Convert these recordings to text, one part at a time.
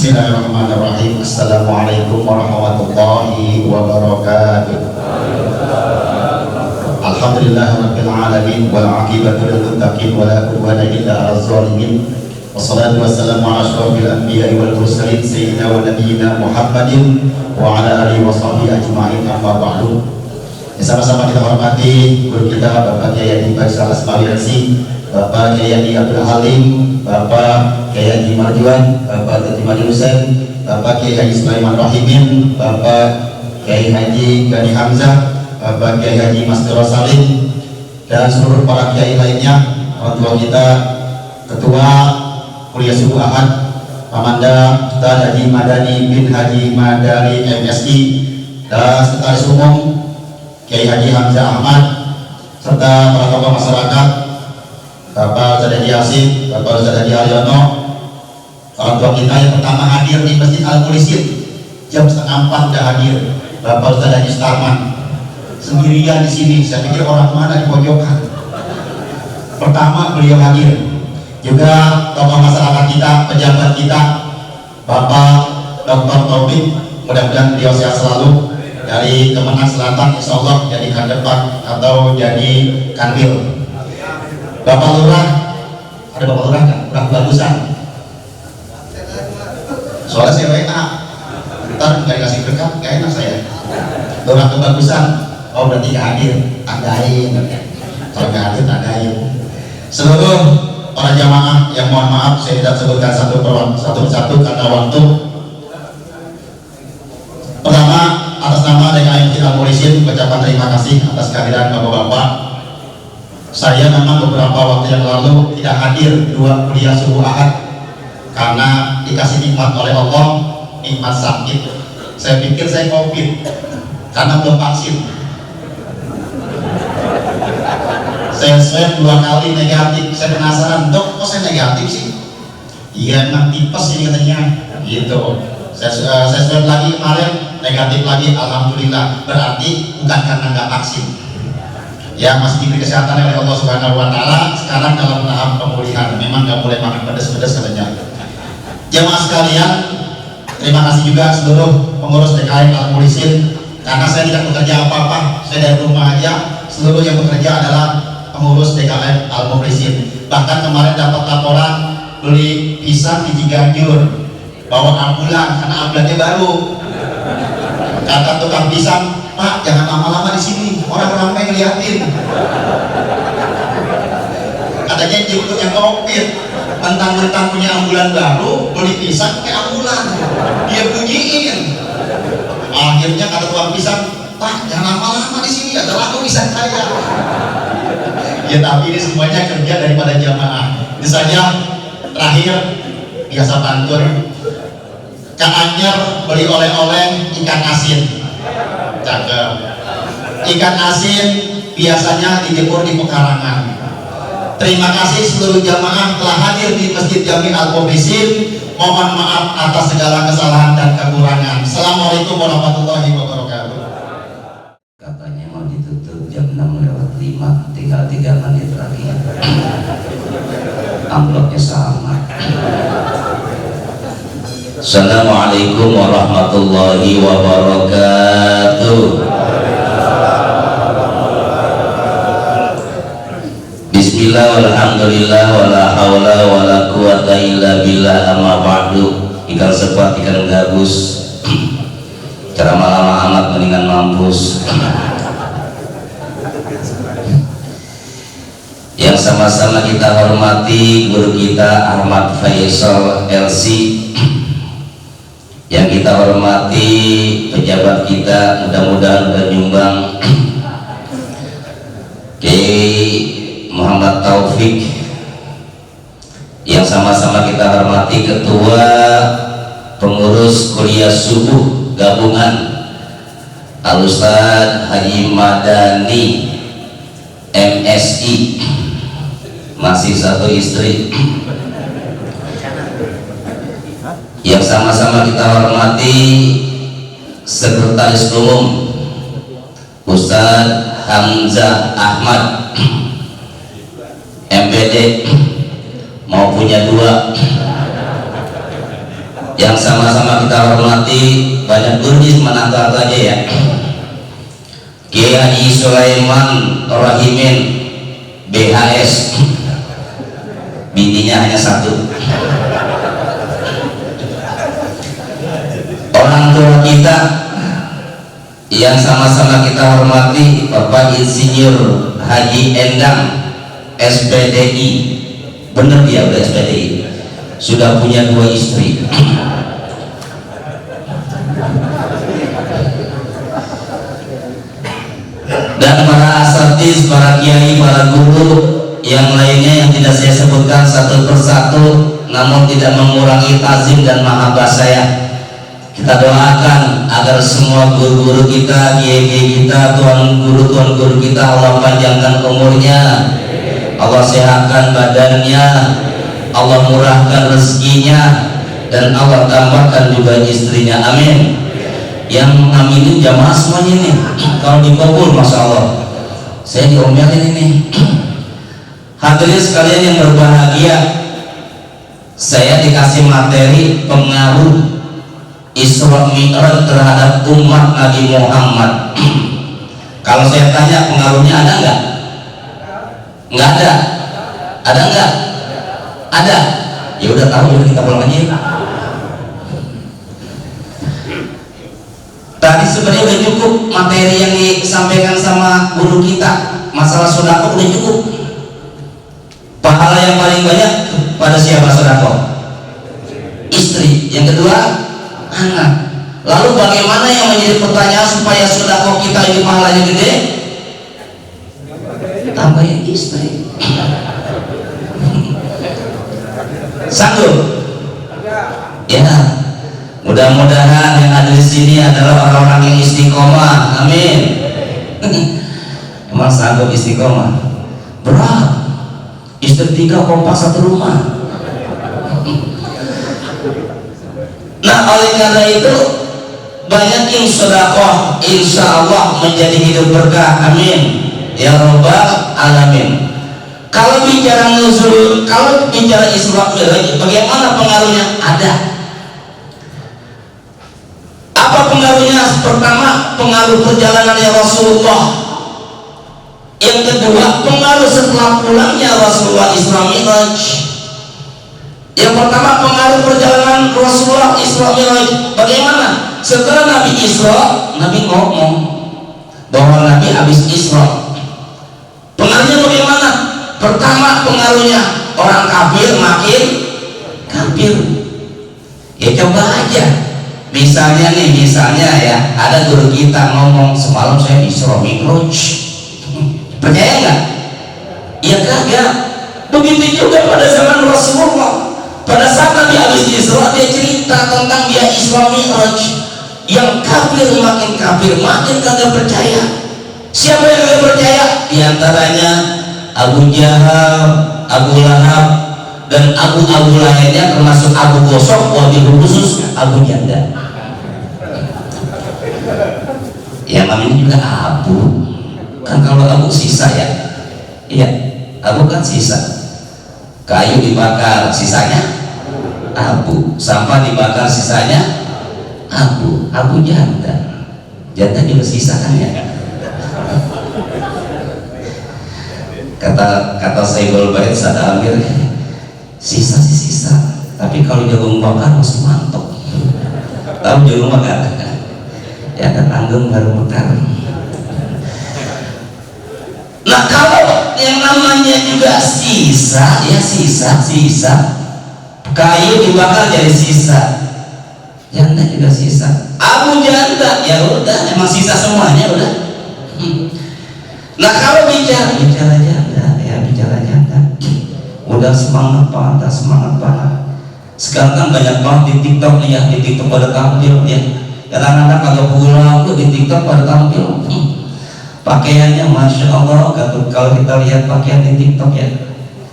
Bismillahirrahmanirrahim. Assalamualaikum warahmatullahi wabarakatuh. Alhamdulillahirabbil alamin wal aqibatu lil muttaqin wala udwana illa 'alal zalimin. Wassalatu wassalamu 'ala asyrofil anbiya'i wal mursalin sayyidina wa nabiyyina Muhammadin wa 'ala alihi wa sahbihi ajma'in. Amma ba'du. Sama-sama kita hormati guru kita Bapak Kiai Haji Baisal Asmawi MC, Bapak Kiai Haji Abdul Halim, Bapak Kiai Haji Marjuan, Bapak Teti Madi Husain, Bapak Kiai Haji Sulaiman Rahimin, Bapak Kiai Haji Gani Hamzah, Bapak Kiai Haji Masdoro Salim, dan seluruh para kiai lainnya, orang tua kita, Ketua Kuliah Subuh Ahad Pamanda Ustaz Haji Madani bin Haji Madani MSI, dan sekretaris umum Kiai Haji Hamzah Ahmad, serta para tokoh masyarakat, Bapak Ustaz Haji Yasin, Bapak Ustaz Haji Haryono, orang tua kita yang pertama hadir di Masjid Al-Mulisin jam 3:30 udah hadir, Bapak Ustaz Haji Starman, sendirian di sini. Saya pikir orang mana di pojokan. Pertama beliau hadir. Juga tokoh masyarakat kita, pejabat kita, Bapak Dr. Taufik, mudah-mudahan beliau sehat selalu. Dari Kemenang Selatan, insya Allah jadi kandepak atau jadi kanwil. Bapak Lurah, ada Bapak Lurah kan? Lurah Bagusan. Soalnya saya WA, ntar nggak dikasih berkat, nggak enak saya. Lurah Kebagusan, oh berarti nggak hadir, tandain. Kalau nggak hadir, tandain. Seluruh para jamaah yang mohon maaf saya tidak sebutkan satu persatu karena waktu. Pertama, atas nama DKM Masjid Al-Mulisin, ucapan terima kasih atas kehadiran bapak-bapak. Saya memang beberapa waktu yang lalu tidak hadir dua kuliah subuh ahad karena dikasih nikmat oleh Allah, nikmat sakit. Saya pikir saya COVID karena belum vaksin. Saya swab 2 kali negatif. Saya penasaran, dok kok saya negatif sih? Iya emang tipes ini katanya gitu. Saya swab lagi kemarin negatif lagi, alhamdulillah. Berarti bukan karena nggak vaksin ya, masih diberi kesehatan oleh Allah Subhanahu wa Ta'ala. Sekarang dalam tahap pemulihan, memang nggak boleh makan pedas-pedas katanya. Jamaah sekalian, terima kasih juga seluruh pengurus DKM Al-Mulisin, karena saya tidak bekerja apa-apa, saya dari rumah aja. Seluruh yang bekerja adalah pengurus DKM Al-Mulisin. Bahkan kemarin dapat laporan beli pisang di Ciganjur, bawa ambulan karena ambulannya baru. Kata tukang pisang, Pak jangan lama-lama di sini, orang ramai ngeliatin. Katanya untuk yang COVID, mentang-mentang punya ambulan baru, beli pisang pakai ambulan, dia bunyiin. Akhirnya kata tukang pisang, Pak jangan lama-lama di sini, ada laku pisang saya. Ya tapi ini semuanya kerja daripada jamaah. Ini saja terakhir biasa pantun. Kak Anyer beli oleh-oleh ikan asin, cakep. Ikan asin biasanya dijemur di pekarangan. Terima kasih seluruh jamaah telah hadir di Masjid Jami Al-Mulisin. Mohon maaf atas segala kesalahan dan kekurangan. Assalamualaikum warahmatullahi wabarakatuh. Katanya mau ditutup jam 6:05, tinggal 3 menit lagi. Amplopnya sama. Assalamualaikum warahmatullahi wabarakatuh. Bismillah walhamdulillah wala hawla wala quwata illa billah, amma ba'du. Ikan sepat, ikan gabus, ceramah lama amat mendingan mampus. Yang sama-sama kita hormati guru kita Ahmad Faisal LC, yang kita hormati pejabat kita, mudah-mudahan udah nyumbang, Kiai Muhammad Taufik, yang sama-sama kita hormati ketua pengurus kuliah subuh gabungan Al-Ustaz Haji Madani MSI, masih satu istri. Yang sama-sama kita hormati Sekretaris Umum Ustaz Hamzah Ahmad MPD, mau punya 2. yang sama-sama kita hormati, banyak gurjis menangkal aja ya, Kiai Haji Sulaiman Rahimin BHS, bininya hanya satu. Orang tua kita yang sama-sama kita hormati, Bapak Insinyur Haji Endang SPDI, bener dia udah SPDI, sudah punya 2 istri. Dan para asatidz, para kiai, para guru yang lainnya yang tidak saya sebutkan satu persatu, namun tidak mengurangi tazim dan mahabbah saya. Kita doakan agar semua guru-guru kita, kiai-kiai kita, tuan guru kita, Allah panjangkan umurnya, Allah sehatkan badannya, Allah murahkan rezekinya, dan Allah tambahkan juga istrinya, amin. Yang ngaminin jamaah semuanya nih, kalau dikabul, masya Allah. Saya diomelin ini. Hadirin sekalian yang berbahagia, saya dikasih materi pengaruh Isra Mi'raj terhadap umat Nabi Muhammad. Kalau saya tanya pengaruhnya ada nggak? Nggak ada. Ada nggak? Ada. Ya udah tahu, udah kita pulang aja. Tadi sebenarnya udah cukup materi yang disampaikan sama guru kita, masalah sedekah udah cukup. Pahala yang paling banyak pada siapa sedekah? Istri. Yang kedua, anak. Lalu bagaimana yang menjadi pertanyaan supaya sedekah kita ini pahalanya gede? Tambahin istri. Sanggup? Ya. Mudah-mudahan yang ada di sini adalah orang-orang yang istiqomah. Amin. Emang sanggup istiqomah? Berat. Istri 3 kompak 1 rumah. Nah, oleh karena itu banyakin sedekah, insya Allah menjadi hidup berkah. Amin ya rabbal alamin. Kalau bicara nuzul, kalau bicara Isra Mi'raj, bagaimana pengaruhnya? Ada. Apa pengaruhnya? Pertama, pengaruh perjalanannya Rasulullah. Yang kedua, pengaruh setelah pulangnya Rasulullah Isra Mi'raj. Yang pertama, pengaruh perjalanan Rasulullah Isra Mi'raj. Bagaimana? Setelah Nabi Isra, Nabi ngomong bahwa Nabi habis Isra. Pengaruhnya bagaimana? Pertama, pengaruhnya orang kafir makin kafir. Ya coba aja. Misalnya ya, ada guru kita ngomong semalam saya Isra Mi'raj. Percaya nggak? Ya kagak. Begitu juga pada zaman Rasulullah. Pada saat Nabi habis Isra, dia cerita tentang dia Isra Mi'raj. Yang kafir makin kagak percaya. Siapa yang kagak percaya? Di antaranya Abu Jahal, Abu Lahab, dan Abu lainnya, termasuk Abu Gosok, wabil khusus Abu Janda. Ya namanya juga Abu. Kan kalau Abu sisa ya. Iya, Abu kan sisa. Kayu dibakar, sisanya abu. Sampah dibakar, sisanya abu. Abu Janda. Janda juga sisa kan ya. Kata Sayyidul Bait Sada Amir, sisa sih sisa, tapi kalau jagung bakar masih mantap. Tahu jagung bakar? Ya kan tanggung baru bakar. Nah kalau yang namanya juga sisa, ya sisa. Kayu dibakar jadi sisa. Janda juga sisa. Abu Janda, ya udah, emang sisa semuanya udah. Nah kalau bicara janda, udah semangat banget. Sekarang kan banyak banget di TikTok nih ya, di TikTok pada tampil ya. Kadang-kadang kalau pulang tuh di TikTok pada tampil. Pakaiannya masya Allah, kalau kita lihat pakaian di TikTok ya.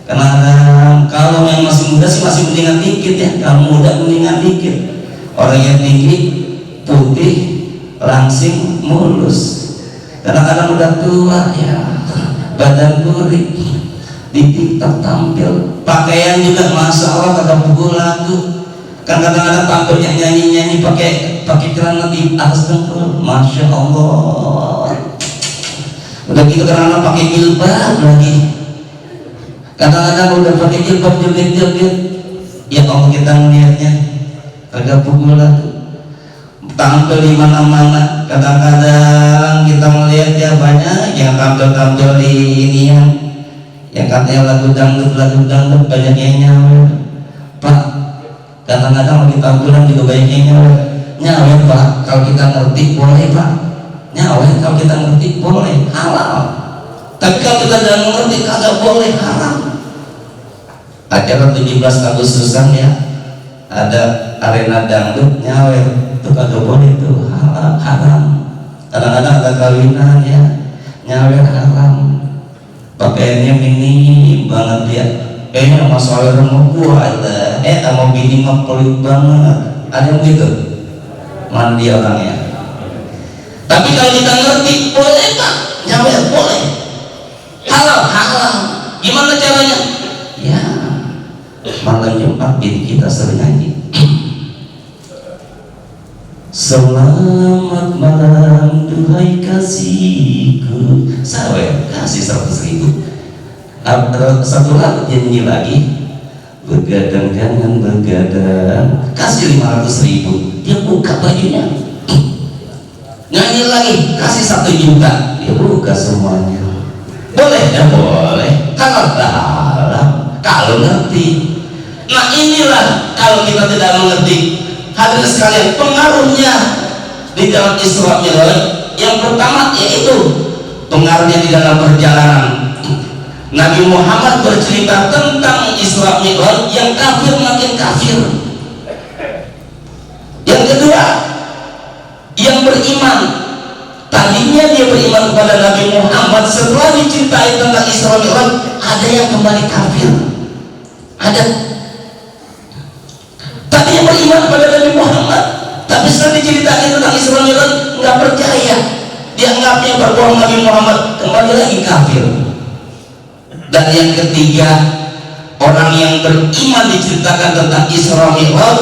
Kadang-kadang kalau yang masih muda sih masih mendingan dikit ya, kalau muda mendingan dikit. Orang yang tinggi, putih, langsing, mulus. Kadang-kadang udah tua ya, badan burik, di TikTok tampil. Pakaian juga masya Allah kagak pukul lagu, Kan kadang-kadang tampilnya nyanyi-nyanyi pakai celana di atas dengkul, masya Allah. Udah gitu kadang-kadang pakai jilbab lagi. Kadang-kadang udah pakai jilbab joget-joget. Ya Allah, kita melihatnya agak pukulan. Tampil di mana-mana. Kadang-kadang kita melihat ya banyak yang tampil-tampil di ini yang katanya lagu dangdut banyak yang nyawer. Pak, kadang-kadang lagi tampilan juga banyak yang nyawer Pak. Kalau kita ngerti boleh Pak, nyawer kalau kita ngerti boleh, halal. Tapi kalau kita jangan ngerti kagak boleh, haram. Acara 17 Agustusan ya, ada arena dangdut nyawer, itu kagak boleh, itu haram. Kadang-kadang ada kawinan ya, nyawer haram. Pakaiannya minim banget ya. Kayaknya masalah rumah gua ada, sama bini mah pelit banget. Ada yang gitu? Mandi orangnya. Tapi kalau kita ngerti, boleh Pak, nyawer boleh. Halal. Gimana caranya? Ya, malam Jumat bini kita sering nyanyi. Selamat malam duhai kasihku, sawer kasih 100.000. Satu lagu nyanyi lagi, begadang jangan begadang, kasih 500.000. Dia buka bajunya, nyanyi lagi, kasih 1 juta. Dia buka semuanya. Boleh ya boleh, kalau kalau ngerti. Nah inilah kalau kita tidak mengerti. Hadirin sekalian, pengaruhnya di dalam Isra Mi'raj yang pertama yaitu pengaruhnya di dalam perjalanan. Nabi Muhammad bercerita tentang Isra Mi'raj, yang kafir makin kafir. Yang kedua, yang beriman, tadinya dia beriman kepada Nabi Muhammad, setelah diceritain tentang Isra Mi'raj ada yang kembali kafir. Ada tadinya beriman kepada Nabi Muhammad, tapi setelah diceritain tentang Isra Mi'raj nggak percaya, dianggapnya berbohong Nabi Muhammad, kembali lagi kafir. Dan yang ketiga, orang yang beriman diceritakan tentang Isra Mi'raj,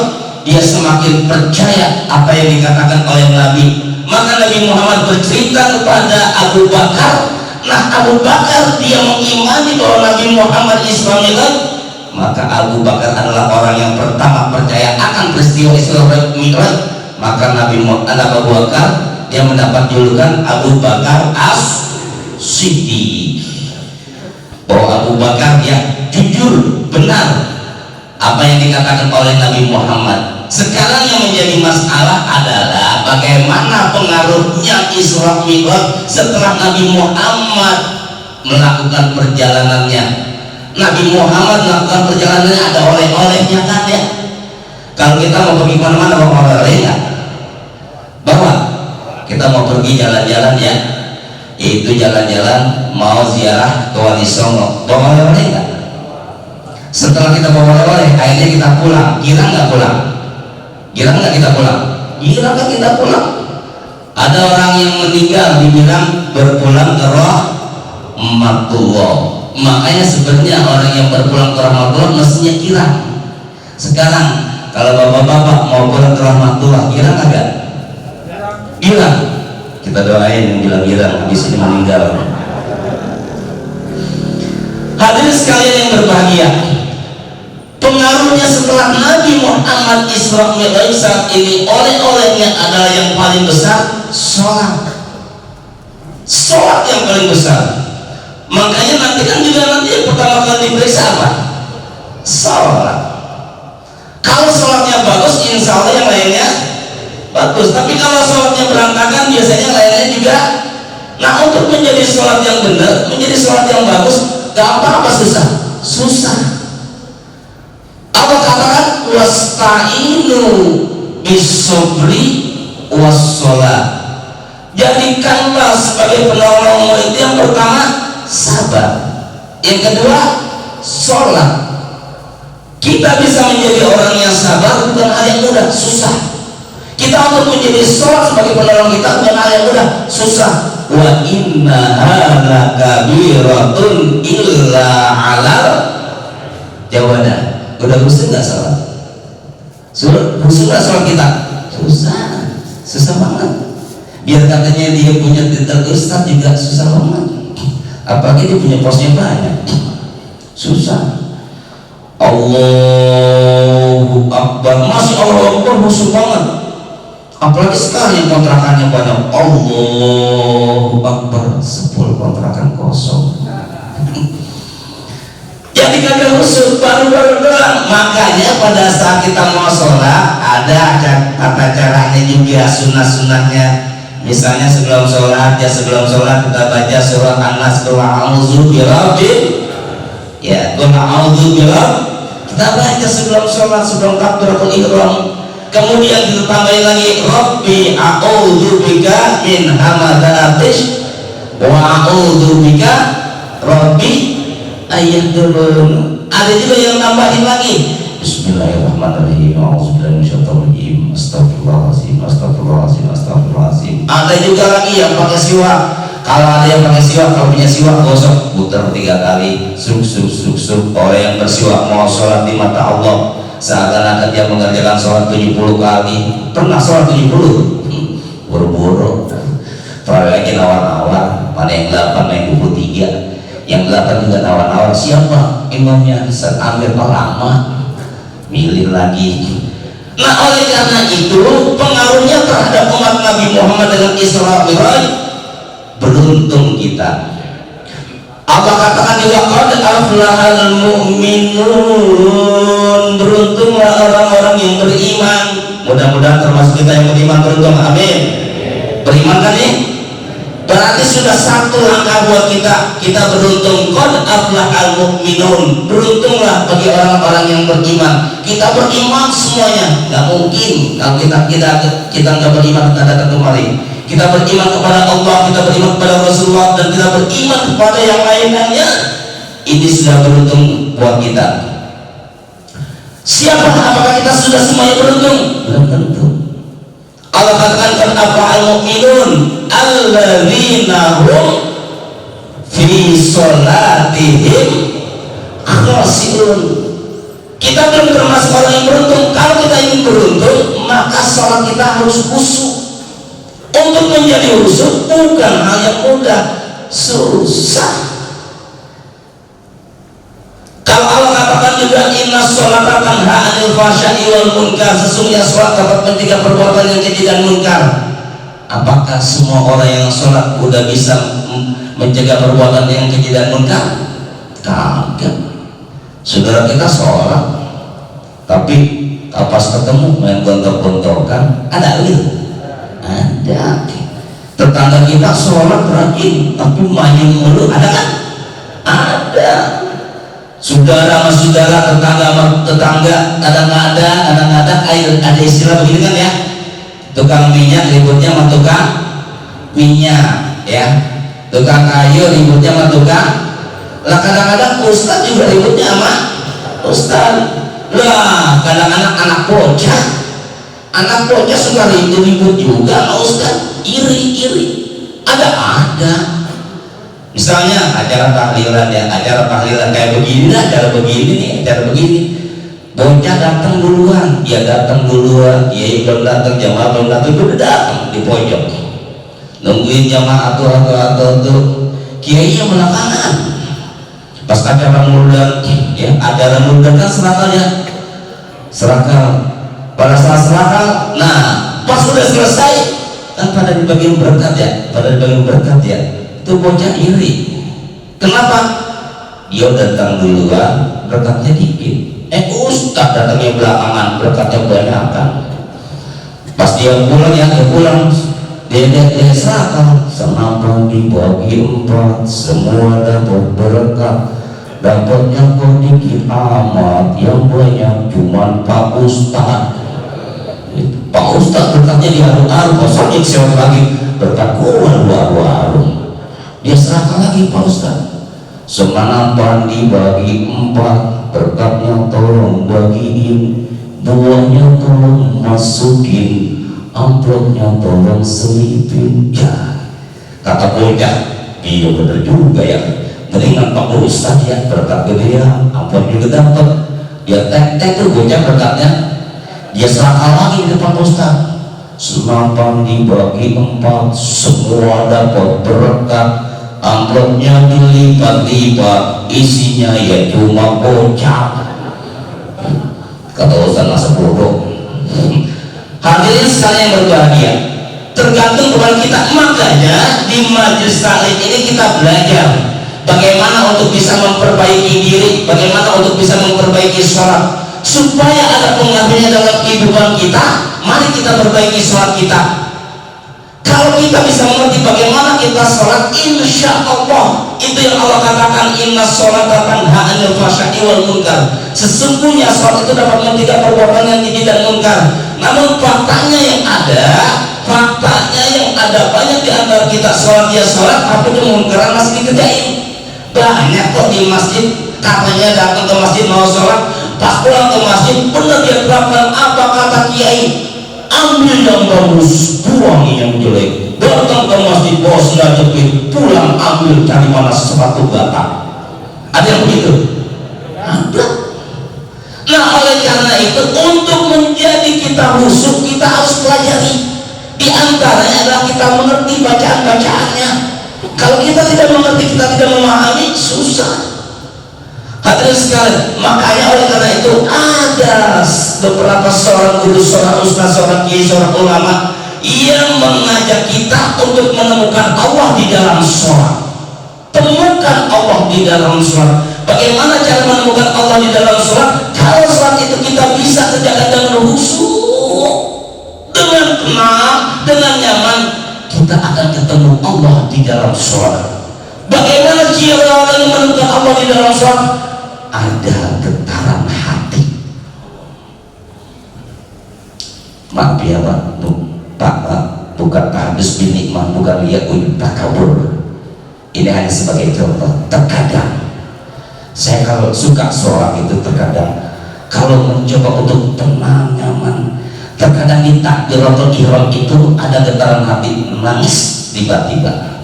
dia semakin percaya apa yang dikatakan oleh Nabi. Maka Nabi Muhammad bercerita kepada Abu Bakar. Nah, Abu Bakar dia mengimani bahwa Nabi Muhammad Isra Mi'raj. Maka Abu Bakar adalah orang yang pertama percaya akan peristiwa Isra Mi'raj. Maka Nabi Abu Bakar dia mendapat julukan Abu Bakar As-Siddiq. Bahwa Abu Bakar dia jujur, benar apa yang dikatakan oleh Nabi Muhammad. Sekarang yang menjadi masalah adalah bagaimana pengaruhnya Isra Mi'raj setelah Nabi Muhammad melakukan perjalanannya. Nabi Muhammad melakukan perjalanannya, ada oleh-olehnya kan ya. Kalau kita mau pergi kemana-mana bawa oleh-oleh nggak? Bawa. Kita mau pergi jalan-jalan ya, itu jalan-jalan mau ziarah ke Wali Songo, bawa oleh-oleh nggak? Setelah kita bawa oleh-oleh, akhirnya kita pulang, kira nggak pulang? Kira nggak kita pulang? Kira nggak kita pulang? Ada orang yang meninggal dibilang berpulang ke rahmatullah. Makanya sebenarnya orang yang berpulang ke rahmatullah mestinya kira. Sekarang kalau bapak-bapak mau pulang ke rahmatullah, kira nggak? Kira. Kita doain yang bilang girang habis ini meninggal. Hadirin sekalian yang berbahagia, pengaruhnya setelah Nabi Muhammad Isra Mi'raj saat ini, oleh-olehnya adalah yang paling besar, sholat yang paling besar. Makanya nanti kan juga nanti yang pertama kali diperiksa apa? Sholat. Kalau sholatnya bagus, insya Allah yang lainnya bagus. Tapi kalau sholatnya berantakan, biasanya lainnya juga. Nah, untuk menjadi sholat yang benar, menjadi sholat yang bagus, gampang apa susah? Susah. Allah katakan wasta'inu bisobri wassalat. Jadikanlah sebagai penolongmu itu yang pertama sabar, yang kedua sholat. Kita bisa menjadi orang yang sabar bukan hal yang mudah, susah. Kita untuk menjadi sholat sebagai penolong kita bukan hal yang mudah, susah. Wa innaha lakabiratun illa alal jawadah. Udah bosan nggak sholat? Susah sholat kita, susah banget. Biar katanya dia punya titel ustaz juga susah banget, apalagi dia punya posnya banyak, susah. Allahu Akbar, masih Allahu Akbar khusyuk banget, apalagi sekarang yang kontrakannya banyak. Allahu Akbar, 10 kontrakan kosong. Jadi kagak khusyuk, baru doang. Makanya pada saat kita mau sholat ada tata caranya juga, sunnah-sunnahnya. Misalnya sebelum sholat kita baca surah An-Nas, qul a'udzu birabbil, ya qul a'udzu birabbil, kita baca sebelum sholat, sebelum takbiratul ihram. Kemudian kita tambahin lagi rabbi a'udzu bika min hamadatis wa a'udzu bika rabbi ayahdurun. Ada juga yang tambahin lagi bismillahirrahmanirrahim, a'udzubillahi minasyaitonirrajim, astagfirullahaladzim, astagfirullahaladzim, astagfirullahaladzim. Ada juga lagi yang pakai siwak. Kalau ada yang pakai siwak, kalau punya siwak gosok, putar 3 kali, suk. Orang yang bersiwak mau sholat di mata Allah seakan-akan dia mengerjakan sholat 70 kali. Pernah sholat 70? Buru-buru, apalagi nawar-nawar, mana yang 8, mana yang 23. Yang 8 juga nawar-nawar, siapa imamnya? Ustaz Amir lama, milih lagi. Nah, oleh karena itu pengaruhnya terhadap umat Nabi Muhammad dengan Isra Mi'raj, beruntung kita. Allah katakan juga qad aflahal mu'minun, beruntunglah orang-orang yang beriman. Mudah-mudahan termasuk kita yang beriman, beruntung, amin. Beriman kan nih? Berarti sudah satu langkah buat kita beruntung. Qad aflahal mu'minun, beruntunglah bagi orang-orang yang beriman. Kita beriman semuanya, nggak mungkin kalau kita nggak beriman kita datang kemari. Kita beriman kepada Allah, kita beriman kepada Rasulullah, dan kita beriman kepada yang lainnya. Ini sudah beruntung buat kita. Siapa? Apakah kita sudah semuanya beruntung? Belum tentu. Allah katakan kan aflahal mu'minun alladzina hum fi sholatihim khashi'un. Kita belum termasuk orang yang beruntung. Kalau kita ingin beruntung, maka sholat kita harus khusyuk. Untuk menjadi khusyuk bukan hal yang mudah, susah. Kalau Allah katakan juga inna sholata tanha 'anil fahsya'i wal munkar, sesungguhnya sholat dapat mencegah perbuatan yang keji dan munkar. Apakah semua orang yang sholat udah bisa mencegah perbuatan yang keji dan munkar? Kagak. Saudara kita sholat, tapi pas ketemu main gontok-gontokan, ada gitu? Ada. Tetangga kita sholat rajin, tapi main mulu, ada kan? Ada. Saudara sama saudara, tetangga sama tetangga, kadang-kadang ada istilah begini kan ya, tukang minyak ributnya sama tukang minyak, ya, tukang kayu ributnya sama tukang. Lah kadang-kadang ustaz juga ributnya sama ustaz. Lah kadang-kadang anak bocah suka ribut juga sama ustaz, iri. Ada. Misalnya acara tahlilan kayak begini, acara begini, bocah datang duluan, dia belum datang, jamaah belum datang, itu udah datang di pojok nungguin jamaah tuh kiai yang belakangan. Pas acara muda, ya acara muda kan serakal. Pada saat serakal, nah pas sudah selesai kan pada dibagiin berkat ya, itu bocah iri. Kenapa? Dia datang duluan, berkatnya dikit. Ustaz datangnya belakangan, berkatnya banyak kan. Pas dia pulang, dia serakal. Senapa dibagi 4, semua dapat berkat. Dapatnya kok dikit amat, yang banyak cuman Pak Ustaz. Pak Ustaz berkatnya diharu-haru, kosongnya siapa lagi berkat haru-haru. Dia serahkan lagi Pak Ustaz. Semanapun dibagi 4, berkatnya tolong bagiin, buahnya tolong masukin, amplopnya tolong selipin. Ya, kata bocah, iya bener juga ya, mendingan Pak Ustaz ya, berkat gede ya, amplop juga dapat. Ya tek tuh bocah berkatnya Dia serakah lagi di depan Ustaz. Senapan dibagi 4, semua dapat berkat, amplopnya dilipat-lipat, isinya ya cuma gocap. Kata Ustaz masa bodoh. Hadirin sekalian yang berbahagia, tergantung kepada kita. Makanya di majelis taklim ini kita belajar bagaimana untuk bisa memperbaiki diri, bagaimana untuk bisa memperbaiki sholat supaya ada pengaruhnya dalam kehidupan kita. Mari kita perbaiki sholat kita. Kalau kita bisa mengerti bagaimana kita sholat, insya Allah itu yang Allah katakan, inna sholata tanha 'anil fahsya'i wal munkar. Sesungguhnya sholat itu dapat mencegah perbuatan yang keji dan munkar. Namun faktanya yang ada banyak di antara kita sholat ya sholat, tapi kemungkaran masih dikerjain. Banyak kok di masjid katanya datang ke masjid mau sholat, pas pulang ke masjid benar dia terapkan apa kata kiai, ambil yang bagus, buang yang jelek. Datang ke masjid bawa sendal jepit, pulang ambil cari mana sepatu bata. Ada yang begitu? Ada. Nah oleh karena itu untuk menjadi kita khusyuk kita harus pelajari. Di antaranya adalah kita mengerti bacaan-bacaannya. Kalau kita tidak mengerti, kita tidak memahami, susah. Hadirin sekalian, makanya oleh karena itu ada beberapa seorang guru, seorang ustaz, seorang kiai, seorang ulama yang mengajak kita untuk menemukan Allah di dalam sholat. Temukan Allah di dalam sholat. Bagaimana cara menemukan Allah di dalam sholat? Kalau sholat itu kita bisa kerjakan dengan khusyuk, dengan tenang, dengan nyaman, kita akan ketemu Allah di dalam sholat. Bagaimana cara menemukan Allah di dalam sholat? Ada getaran hati. Maaf ya Pak, bukan tahadus bin nikmah, bukan lihat takabur. Ini hanya sebagai contoh. Terkadang saya kalau suka sholat itu, terkadang kalau mencoba untuk tenang nyaman, terkadang di takbiratul ihram itu ada getaran hati, nangis tiba-tiba.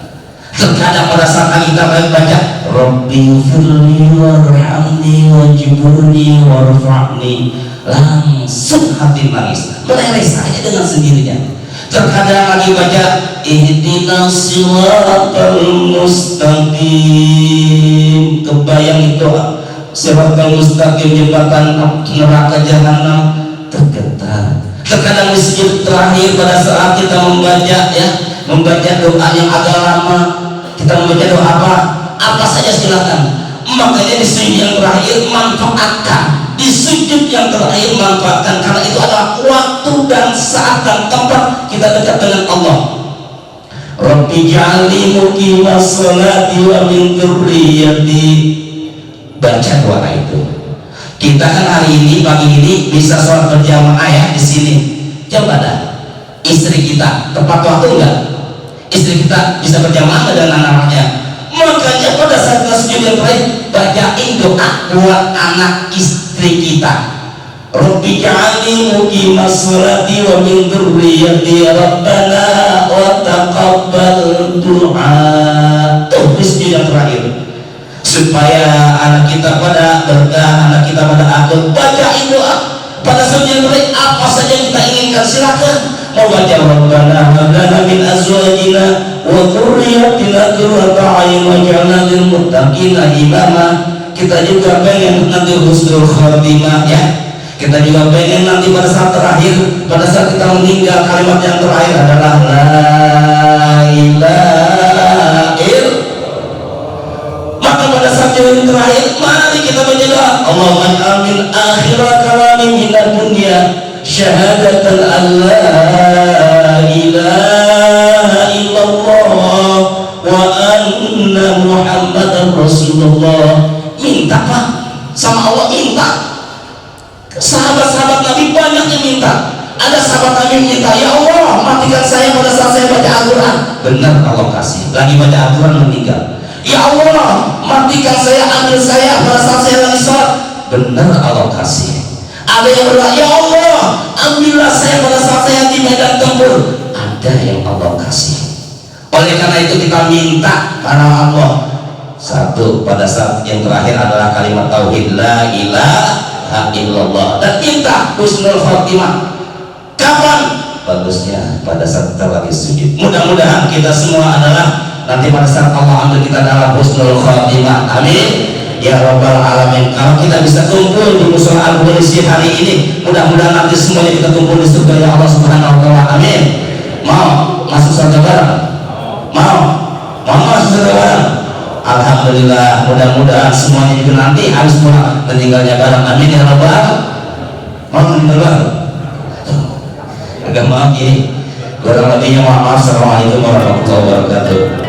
Terkadang pada saat kita baca Rabbi firli warhamni wajburni warfa'ni, langsung hati nangis, meleleh saja dengan sendirinya. Terkadang lagi baca ihdinas siratal mustaqim, kebayang itu siratal mustaqim, jembatan neraka jahanam, tergetar. Terkadang di sujud terakhir pada saat kita membaca doa yang agak lama, kita membaca doa apa saja silakan. Makanya di sujud yang terakhir manfaatkan, di sujud yang terakhir manfaatkan, karena itu adalah waktu dan saat dan tempat kita dekat dengan Allah. Rabbi ja'alni muqimas sholati wa min dzurriyyati. Baca doa itu. Kita kan hari ini pagi ini bisa sholat berjamaah ya di sini. Coba dah, istri kita tepat waktu enggak? Istri kita bisa berjamaah dengan anak-anaknya. Makanya pada saat kita sujud yang terakhir, bacain doa buat anak istri kita. Rabbi ja'alni muqimas sholati wa min dzurriyyati rabbana wa taqabbal du'a. Tuh di sujud yang terakhir, supaya anak kita pada berkah, anak kita pada akut. Bacain doa pada sujud yang terakhir, apa saja yang kita inginkan silakan. Mau baca Rabbana hab lana min azwajina wa dzurriyyatina qurrata a'yun waj'alna lil muttaqina imama. Kita juga pengen nanti husnul khatimah ya. Kita juga pengen nanti pada saat terakhir, pada saat kita meninggal, kalimat yang terakhir adalah la ilaha illallah. Maka pada saat yang terakhir, mari kita baca doa, Allahumma amin akhirah kalamin minad dunya syahadatan an la ilaha illallah wa anna muhammadan rasulullah. Minta Pak sama Allah, minta. Sahabat-sahabat Nabi banyak yang minta. Ada sahabat Nabi minta, ya Allah matikan saya pada saat saya baca Al-Quran. Benar Allah kasih, lagi baca Al-Quran meninggal. Ya Allah matikan saya, ambil saya pada saat saya lagi sholat. Benar Allah kasih. Ada yang berdoa, ya Allah ambillah saya pada saat saya di medan tempur. Ada yang Allah kasih. Oleh karena itu kita minta karena Allah. Satu, pada saat yang terakhir adalah kalimat tauhid la ilaha ilaha illallah dan minta husnul khotimah. Kapan? Bagusnya pada saat kita lagi sujud. Mudah-mudahan kita semua adalah nanti pada saat Allah ambil kita dalam husnul khotimah. Amin ya rabbal alamin. Kalau kita bisa kumpul di musola Al-Qudsi hari ini, mudah-mudahan nanti semuanya kita kumpul di surga ya Allah subhanahu wa ta'ala. Amin. Mau masuk surga bareng? Mau masuk surga bareng? Alhamdulillah, mudah-mudahan semuanya juga nanti harus pulang meninggalnya bareng. Amin ya rabbal. Mau meninggal bareng? Agak maaf ya, kurang lebihnya maaf. Assalamualaikum warahmatullahi wabarakatuh.